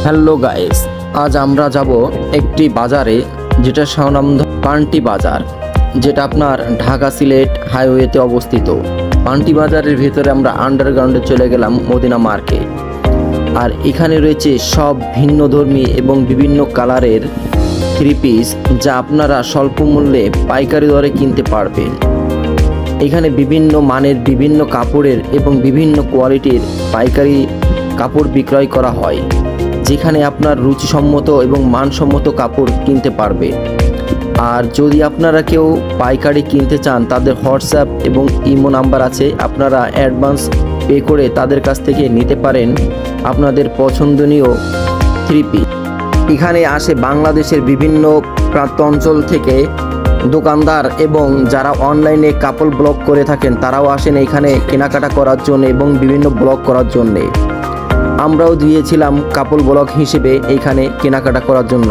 Hello guys, আজ আমরা যাব একটি বাজারে যেটা স্বনামধন্য পান্টি বাজার, যেটা আপনার ঢাকা সিলেট হাইওয়েতে অবস্থিত। পান্টি বাজারের ভিতরে আমরা আন্ডারগ্রাউন্ডে চলে গেলাম মদিনা মার্কেট। আর এখানে রয়েছে সব ভিন্নধর্মী এবং বিভিন্ন কালারের থ্রি পিস, যা আপনারা স্বল্প মূল্যে পাইকারি দরে কিনতে পারবেন। এখানে বিভিন্ন মানের বিভিন্ন কাপড়ের এবং বিভিন্ন কোয়ালিটির পাইকারি কাপড় বিক্রয় করা হয়, যেখানে আপনার রুচিসম্মত এবং মানসম্মত কাপড় কিনতে পারবে। আর যদি আপনারা কেউ পাইকারি কিনতে চান, তাদের হোয়াটসঅ্যাপ এবং ইমো নাম্বার আছে, আপনারা অ্যাডভান্স পে করে তাদের কাছ থেকে নিতে পারেন আপনাদের পছন্দনীয় থ্রি পিস। এখানে আসে বাংলাদেশের বিভিন্ন প্রান্ত অঞ্চল থেকে দোকানদার এবং যারা অনলাইনে কাপড় ব্লগ করে থাকেন, তারাও আসেন এখানে কেনাকাটা করার জন্য এবং বিভিন্ন ব্লগ করার জন্যে। আমরাও দিয়েছিলাম কাপড় ব্লগ হিসেবে এইখানে কেনাকাটা করার জন্য।